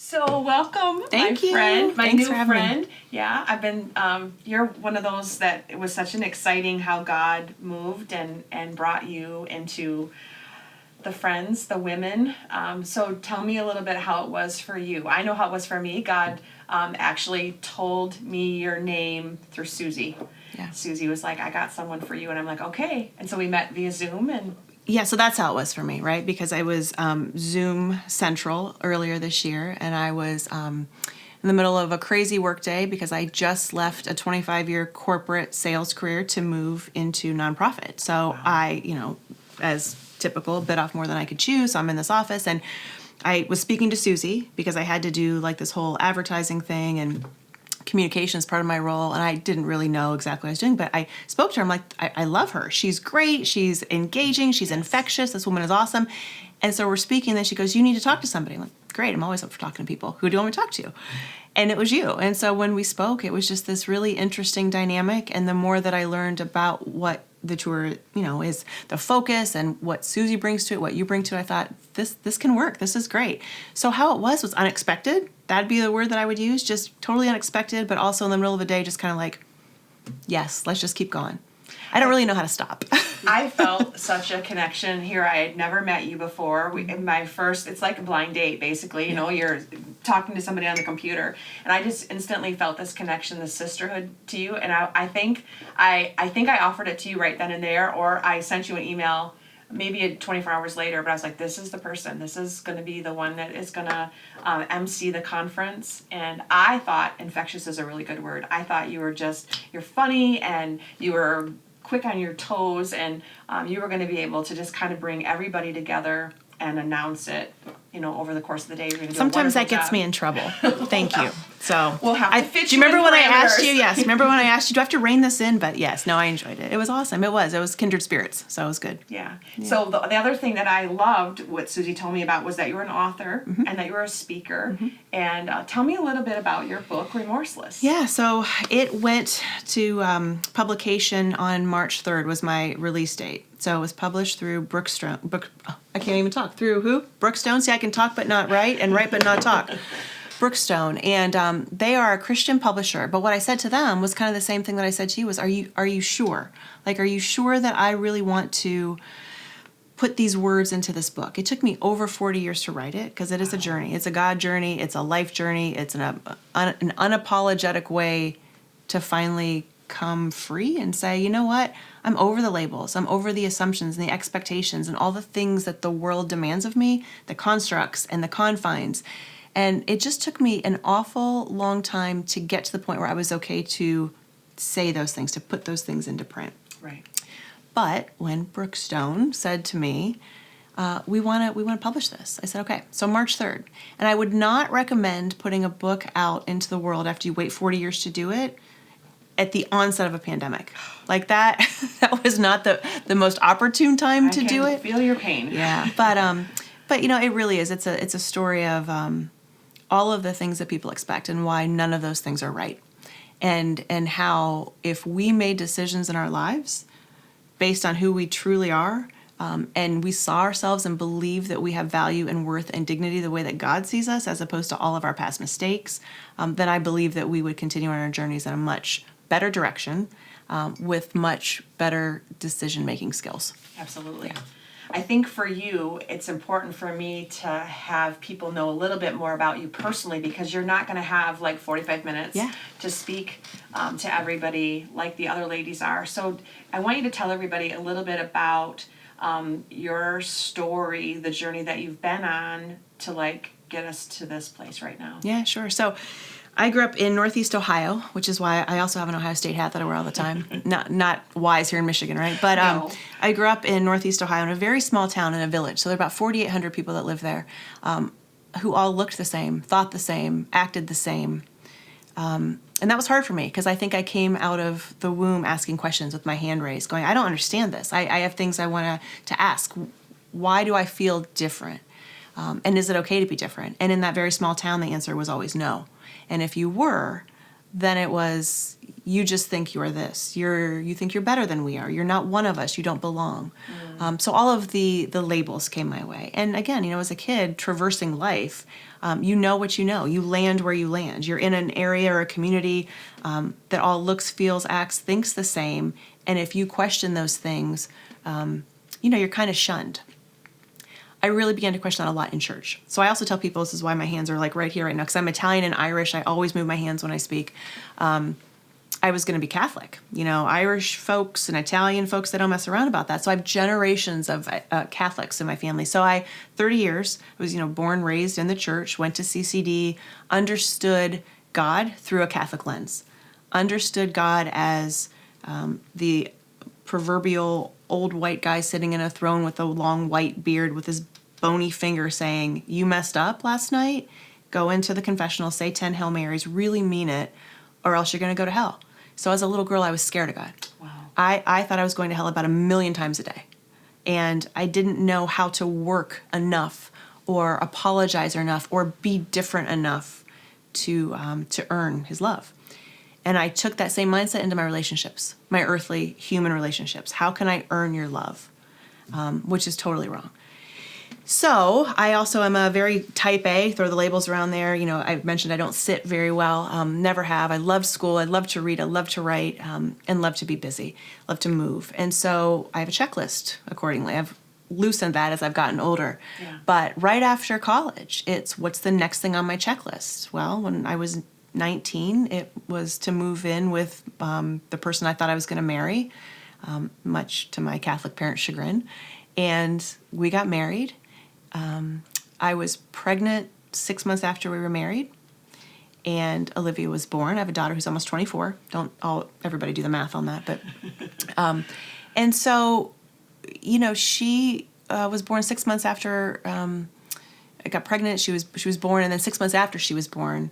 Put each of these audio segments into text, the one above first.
So welcome, Thank my you. friend, my Thanks new for having friend. me. Yeah, I've been. You're one of those that it was such an exciting how God moved and brought you into the friends, the women. So tell me a little bit how it was for you. I know how it was for me. God actually told me your name through Susie. Yeah. Susie was like, "I got someone for you," and I'm like, "Okay." And so we met via Zoom and. Yeah, so that's how it was for me, right? Because I was Zoom Central earlier this year, and I was in the middle of a crazy work day because I just left a 25-year corporate sales career to move into nonprofit. So Wow. I, as typical, bit off more than I could chew. So I'm in this office, and I was speaking to Susie because I had to do like this whole advertising thing and communication is part of my role, and I didn't really know exactly what I was doing, but I spoke to her. I'm like, I love her. She's great. She's engaging. She's infectious. This woman is awesome. And so we're speaking, and then she goes, you need to talk to somebody. I'm like, great. I'm always up for talking to people. Who do you want me to talk to? And it was you. And so when we spoke, it was just this really interesting dynamic. And the more that I learned about what the tour, is the focus and what Susie brings to it, what you bring to it, I thought, this can work. This is great. So how it was unexpected. That'd be the word that I would use, just totally unexpected, but also in the middle of the day, just kind of like, yes, let's just keep going. I don't really know how to stop. I felt such a connection here. I had never met you before. It's like a blind date, basically. You're talking to somebody on the computer, and I just instantly felt this connection, this sisterhood to you. And I think I offered it to you right then and there, or I sent you an email maybe 24 hours later, but I was like, this is the person. This is going to be the one that is going to MC the conference. And I thought infectious is a really good word. I thought you're funny and you were quick on your toes, and you were going to be able to just kind of bring everybody together and announce it, over the course of the day. You're going to do Sometimes that gets job. me in trouble. Thank you. So We'll have to fit do you remember in when I parameters. asked you? Yes. Remember when I asked you, do I have to rein this in? But yes, no, I enjoyed it. It was awesome. It was kindred spirits. So it was good. Yeah. So the other thing that I loved, what Susie told me about, was that you were an author and that you were a speaker. And tell me a little bit about your book, Remorseless. Yeah, so it went to publication on March 3rd was my release date. So it was published through Brookstone. I can't even talk. Through who? Brookstone. See, I can talk but not write, and write but not talk. Brookstone, and they are a Christian publisher. But what I said to them was kind of the same thing that I said to you: was are you sure? Like, are you sure that I really want to put these words into this book? It took me over 40 years to write it because it is a journey. It's a God journey. It's a life journey. It's an unapologetic way to finally come free and say, you know what? I'm over the labels. I'm over the assumptions and the expectations and all the things that the world demands of me, the constructs and the confines. And it just took me an awful long time to get to the point where I was okay to say those things, to put those things into print. Right. But when Brookstone said to me, we want to publish this, I said, okay. So March 3rd. And I would not recommend putting a book out into the world after you wait 40 years to do it at the onset of a pandemic. Like that was not the most opportune time to do it. I can feel your pain. Yeah. But it really is. It's a story of all of the things that people expect and why none of those things are right. And how if we made decisions in our lives based on who we truly are, and we saw ourselves and believe that we have value and worth and dignity the way that God sees us, as opposed to all of our past mistakes, then I believe that we would continue on our journeys in a much better direction, with much better decision-making skills. Absolutely. Yeah. I think for you, it's important for me to have people know a little bit more about you personally, because you're not going to have like 45 minutes to speak to everybody like the other ladies are. So I want you to tell everybody a little bit about your story, the journey that you've been on to like get us to this place right now. Yeah, sure. So I grew up in Northeast Ohio, which is why I also have an Ohio State hat that I wear all the time. Not wise here in Michigan, right? But No. I grew up in Northeast Ohio in a very small town in a village. So there are about 4,800 people that live there, who all looked the same, thought the same, acted the same. And that was hard for me because I think I came out of the womb asking questions with my hand raised, going, I don't understand this. I have things I want to ask. Why do I feel different? And is it okay to be different? And in that very small town, the answer was always no. And if you were, then it was, you just think you're this. You think you're better than we are. You're not one of us. You don't belong. So all of the labels came my way. And again, as a kid traversing life, You know what you know. You land where you land. You're in an area or a community that all looks, feels, acts, thinks the same. And if you question those things, you're kind of shunned. I really began to question that a lot in church. So I also tell people, this is why my hands are like right here right now, because I'm Italian and Irish. I always move my hands when I speak. I was going to be Catholic. Irish folks and Italian folks, they don't mess around about that. So I have generations of Catholics in my family. So 30 years, I was, born, raised in the church, went to CCD, understood God through a Catholic lens, understood God as the proverbial old white guy sitting in a throne with a long white beard with his bony finger saying, you messed up last night, go into the confessional, say 10 Hail Marys, really mean it, or else you're going to go to hell. So as a little girl, I was scared of God. Wow. I thought I was going to hell about 1 million times a day. And I didn't know how to work enough or apologize enough or be different enough to earn his love. And I took that same mindset into my relationships, my earthly human relationships. How can I earn your love? Which is totally wrong. So I also am a very type A, throw the labels around there. I mentioned I don't sit very well, never have. I love school. I love to read. I love to write, and love to be busy, love to move. And so I have a checklist accordingly. I've loosened that as I've gotten older. Yeah. But right after college, it's what's the next thing on my checklist? Well, when I was 19, it was to move in with the person I thought I was going to marry, much to my Catholic parents' chagrin. And we got married. I was pregnant 6 months after we were married, and Olivia was born. I have a daughter who's almost 24. Everybody do the math on that, but and so she was born 6 months after I got pregnant. She was born, and then 6 months after she was born,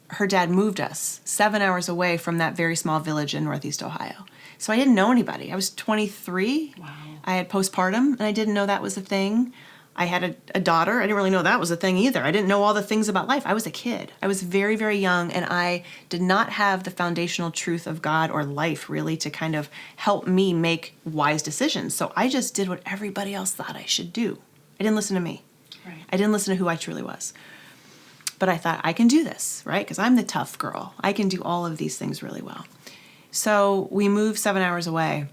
her dad moved us 7 hours away from that very small village in Northeast Ohio. So I didn't know anybody. I was 23. Wow. I had postpartum, and I didn't know that was a thing. I had a daughter. I didn't really know that was a thing either. I didn't know all the things about life. I was a kid. I was very, very young, and I did not have the foundational truth of God or life really to kind of help me make wise decisions. So I just did what everybody else thought I should do. I didn't listen to me. Right. I didn't listen to who I truly was. But I thought, I can do this, right? Because I'm the tough girl. I can do all of these things really well. So we moved 7 hours away.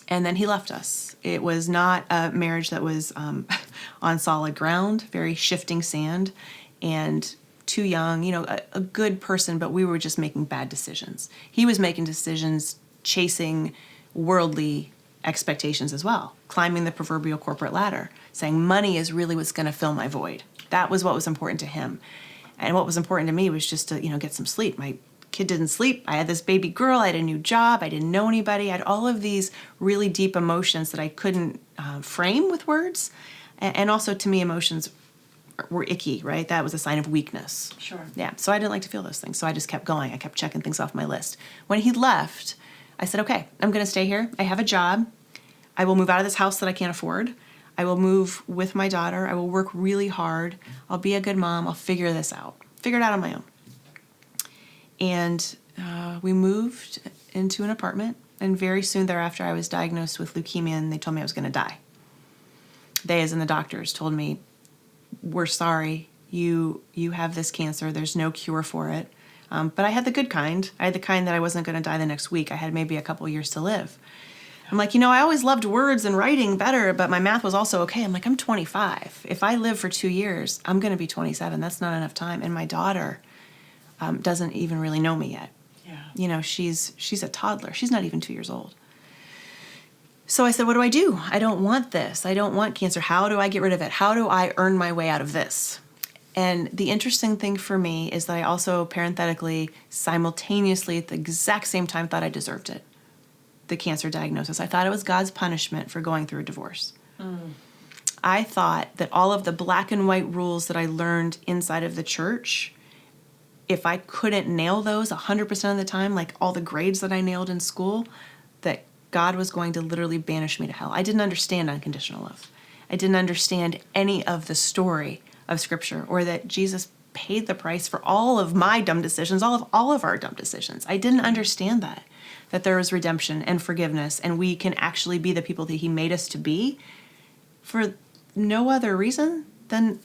And then he left us. It was not a marriage that was on solid ground, very shifting sand, and too young, a good person, but we were just making bad decisions. He was making decisions chasing worldly expectations as well, climbing the proverbial corporate ladder, saying money is really what's going to fill my void. That was what was important to him. And what was important to me was just to, get some sleep. My kid didn't sleep. I had this baby girl. I had a new job. I didn't know anybody. I had all of these really deep emotions that I couldn't frame with words. And also, to me, emotions were icky, right? That was a sign of weakness. Sure. Yeah. So I didn't like to feel those things. So I just kept going. I kept checking things off my list. When he left, I said, okay, I'm going to stay here. I have a job. I will move out of this house that I can't afford. I will move with my daughter. I will work really hard. I'll be a good mom. I'll figure this out. Figure it out on my own. And we moved into an apartment, and very soon thereafter I was diagnosed with leukemia, and they told me I was going to die. They, as in the doctors, told me, we're sorry, you have this cancer, there's no cure for it. But I had the good kind. I had the kind that I wasn't going to die the next week. I had maybe a couple years to live. I'm like, I always loved words and writing better, but my math was also okay. I'm like, I'm 25. If I live for 2 years, I'm going to be 27. That's not enough time. And my daughter doesn't even really know me yet. Yeah. She's a toddler. She's not even 2 years old. So I said, what do I do? I don't want this. I don't want cancer. How do I get rid of it? How do I earn my way out of this? And the interesting thing for me is that I also parenthetically, simultaneously, at the exact same time, thought I deserved it. The cancer diagnosis. I thought it was God's punishment for going through a divorce. I thought that all of the black and white rules that I learned inside of the church, if I couldn't nail those 100% of the time, like all the grades that I nailed in school, that God was going to literally banish me to hell. I didn't understand unconditional love. I didn't understand any of the story of Scripture, or that Jesus paid the price for all of my dumb decisions, all of our dumb decisions. I didn't understand that there is redemption and forgiveness, and we can actually be the people that He made us to be for no other reason than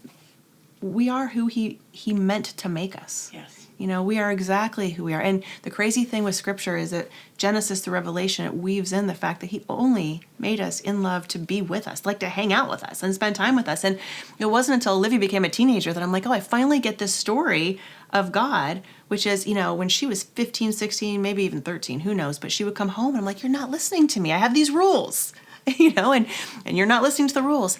we are who he meant to make us. Yes. We are exactly who we are. And the crazy thing with Scripture is that Genesis to Revelation, it weaves in the fact that he only made us in love to be with us, like to hang out with us and spend time with us. And it wasn't until Olivia became a teenager that I'm like, oh, I finally get this story of God, which is, when she was 15, 16, maybe even 13, who knows, but she would come home and I'm like, you're not listening to me. I have these rules, and you're not listening to the rules,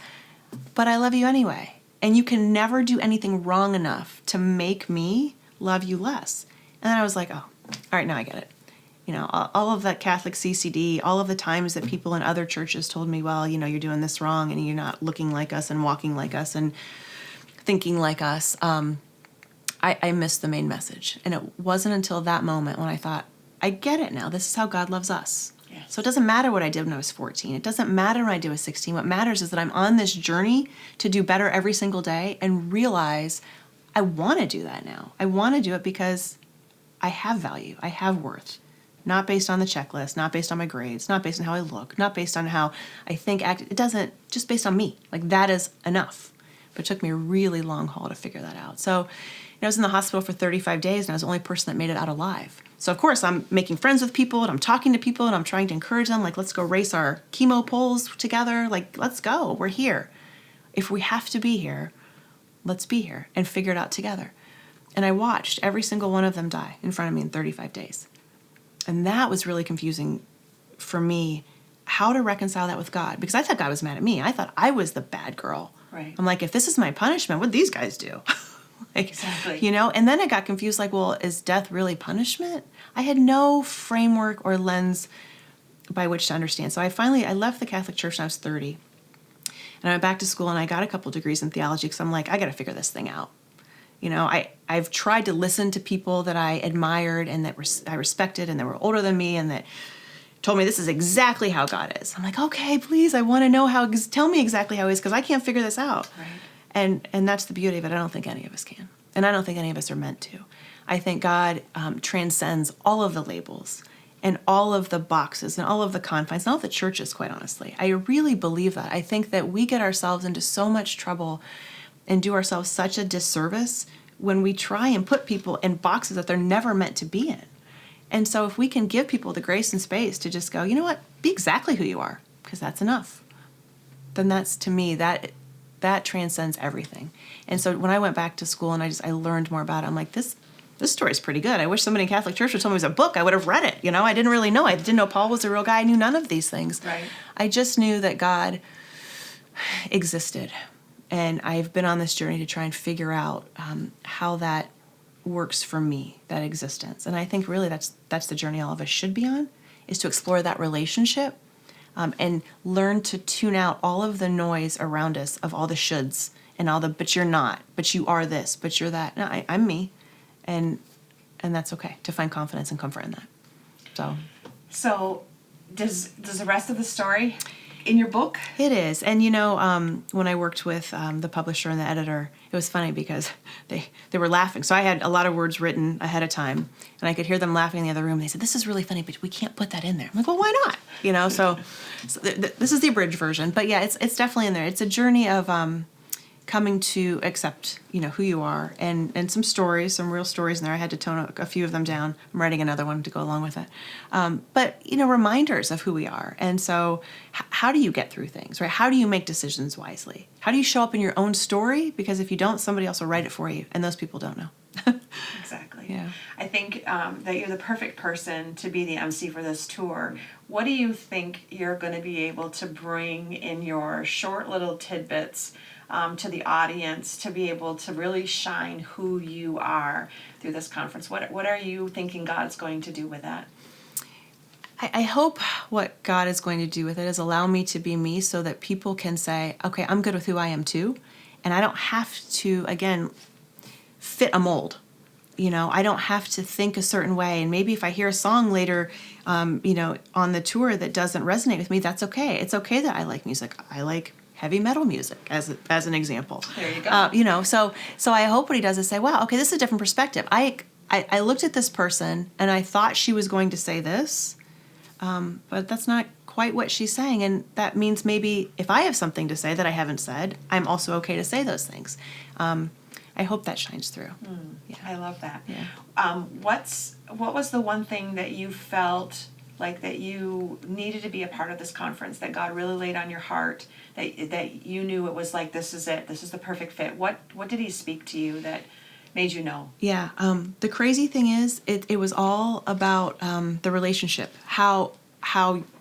but I love you anyway. And you can never do anything wrong enough to make me love you less. And then I was like, oh, all right, now I get it. All of that Catholic CCD, all of the times that people in other churches told me, well, you're doing this wrong and you're not looking like us and walking like us and thinking like us. I missed the main message. And it wasn't until that moment when I thought, I get it now. This is how God loves us. Yes. So it doesn't matter what I did when I was 14. It doesn't matter when I did when I was 16. What matters is that I'm on this journey to do better every single day and realize I want to do that now. I want to do it because I have value. I have worth. Not based on the checklist, not based on my grades, not based on how I look, not based on how I think, act. It doesn't, just based on me. Like that is enough. But it took me a really long haul to figure that out. So I was in the hospital for 35 days and I was the only person that made it out alive. So of course I'm making friends with people and I'm talking to people and I'm trying to encourage them. Like, let's go race our chemo poles together. Like, let's go. We're here. If we have to be here, let's be here and figure it out together. And I watched every single one of them die in front of me in 35 days. And that was really confusing for me, how to reconcile that with God. Because I thought God was mad at me. I thought I was the bad girl. Right. I'm like, if this is my punishment, what'd these guys do? Exactly. And then I got confused, like, well, is death really punishment? I had no framework or lens by which to understand. So I left the Catholic Church when I was 30. And I went back to school and I got a couple degrees in theology because I'm like, I got to figure this thing out. I've tried to listen to people that I admired and that I respected and that were older than me and that told me this is exactly how God is. I'm like, okay, please, I want to know tell me exactly how he is because I can't figure this out. Right. And that's the beauty of it. I don't think any of us can. And I don't think any of us are meant to. I think God transcends all of the labels and all of the boxes and all of the confines and all of the churches, quite honestly. I really believe that. I think that we get ourselves into so much trouble and do ourselves such a disservice when we try and put people in boxes that they're never meant to be in. And so if we can give people the grace and space to just go, you know what, be exactly who you are, because that's enough, then that's, to me, that transcends everything. And so when I went back to school and I learned more about it, I'm like, this story's pretty good. I wish somebody in Catholic Church would tell me it was a book. I would have read it. I didn't really know. I didn't know Paul was a real guy. I knew none of these things. Right. I just knew that God existed. And I've been on this journey to try and figure out how that works for me, that existence. And I think really that's the journey all of us should be on, is to explore that relationship and learn to tune out all of the noise around us of all the shoulds and all the, but you're not, but you are this, but you're that. No, I'm me. And that's okay, to find confidence and comfort in that. So does the rest of the story in your book? It is. And when I worked with the publisher and the editor, it was funny because they were laughing. So I had a lot of words written ahead of time and I could hear them laughing in the other room. They said, this is really funny, but we can't put that in there. I'm like, well, why not? So this is the abridged version, but yeah, it's definitely in there. It's a journey of coming to accept, who you are, and some stories, some real stories in there. I had to tone a few of them down. I'm writing another one to go along with it. But, reminders of who we are. And so how do you get through things, right? How do you make decisions wisely? How do you show up in your own story? Because if you don't, somebody else will write it for you, and those people don't know. Exactly. Yeah. I think that you're the perfect person to be the MC for this tour. What do you think you're going to be able to bring in your short little tidbits to the audience to be able to really shine who you are through this conference? What are you thinking God's going to do with that? I hope what God is going to do with it is allow me to be me so that people can say, okay, I'm good with who I am too. And I don't have to, again, fit a mold. I don't have to think a certain way. And maybe if I hear a song later, on the tour that doesn't resonate with me, that's okay. It's okay that I like music. I like heavy metal music as an example. There you go. So I hope what he does is say, wow, okay, this is a different perspective. I looked at this person and I thought she was going to say this, but that's not quite what she's saying. And that means maybe if I have something to say that I haven't said, I'm also okay to say those things. I hope that shines through. Yeah. I love that. Yeah. What was the one thing that you felt like that you needed to be a part of this conference, that God really laid on your heart, that you knew it was like, this is it, this is the perfect fit? What did he speak to you that made you know? Yeah. The crazy thing is, it was all about the relationship, how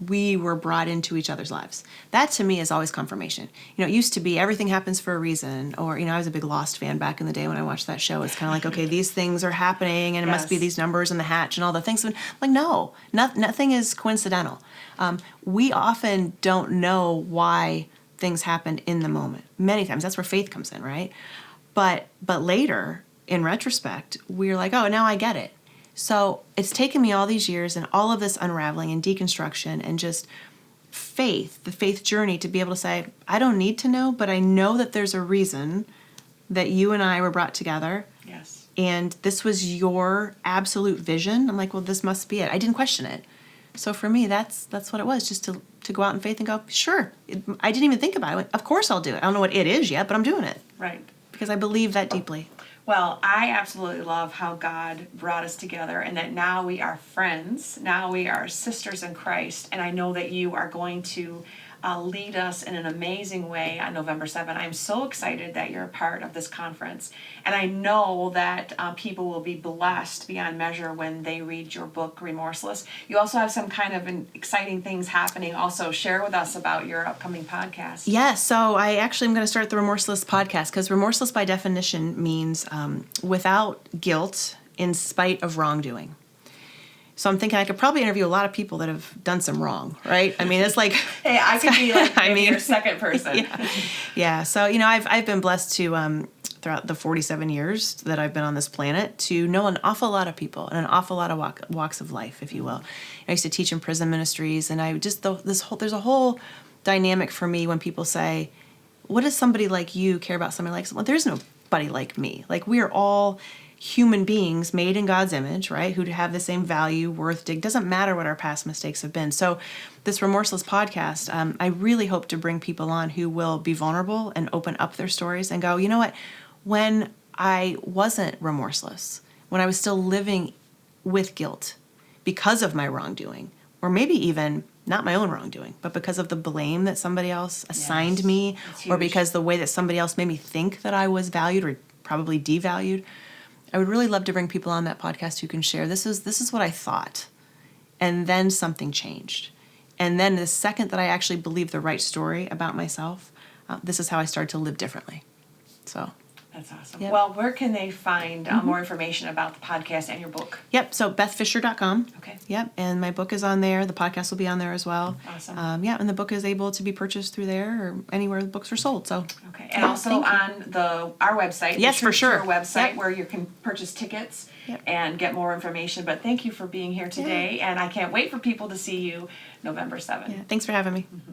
we were brought into each other's lives. That to me is always confirmation. You know, it used to be everything happens for a reason, or, you know, I was a big Lost fan back in the day when I watched that show. It's kind of like, okay, these things are happening and it must be these numbers in the hatch and all the things. Like, no, nothing is coincidental. We often don't know why things happen in the moment. Many times, that's where faith comes in, right? But later, in retrospect, we're like, oh, now I get it. So it's taken me all these years and all of this unraveling and deconstruction and just faith, the faith journey, to be able to say, I don't need to know, but I know that there's a reason that you and I were brought together. Yes. And this was your absolute vision. I'm like, well, this must be it. I didn't question it. So for me, that's what it was, just to go out in faith and go, sure. I didn't even think about it. I went, of course I'll do it. I don't know what it is yet, but I'm doing it. Right. Because I believe that deeply. Well, I absolutely love how God brought us together and that now we are friends. Now we are sisters in Christ. And I know that you are going to lead us in an amazing way on November 7th. I'm so excited that you're a part of this conference. And I know that people will be blessed beyond measure when they read your book, Remorseless. You also have some kind of exciting things happening. Also, share with us about your upcoming podcast. Yes, so I actually am going to start the Remorseless podcast, because remorseless by definition means without guilt in spite of wrongdoing. So I'm thinking I could probably interview a lot of people that have done some wrong, right? I mean, it's like... Hey, I could be like your second person. Yeah. So, you know, I've been blessed to, throughout the 47 years that I've been on this planet, to know an awful lot of people and an awful lot of walks of life, if you will. I used to teach in prison ministries, and I just, there's a whole dynamic for me when people say, what does somebody like you care about somebody like... Well, there's nobody like me. Like, we are all human beings made in God's image, right? Who have the same value, worth, doesn't matter what our past mistakes have been. So this Remorseless podcast, I really hope to bring people on who will be vulnerable and open up their stories and go, you know what? When I wasn't remorseless, when I was still living with guilt because of my wrongdoing, or maybe even not my own wrongdoing, but because of the blame that somebody else assigned me, or because the way that somebody else made me think that I was valued or probably devalued, I would really love to bring people on that podcast who can share, this is what I thought, and then something changed. And then the second that I actually believed the right story about myself, this is how I started to live differently. So that's awesome. Yep. Well, where can they find more information about the podcast and your book? Yep, so bethfisher.com. Okay. Yep, and my book is on there. The podcast will be on there as well. Awesome. Yeah, and the book is able to be purchased through there or anywhere the books are sold. So okay, and also on our website. Yes, for sure. Our website, yep. where you can purchase tickets yep. and get more information. But thank you for being here today, and I can't wait for people to see you November 7th. Yeah, thanks for having me. Mm-hmm.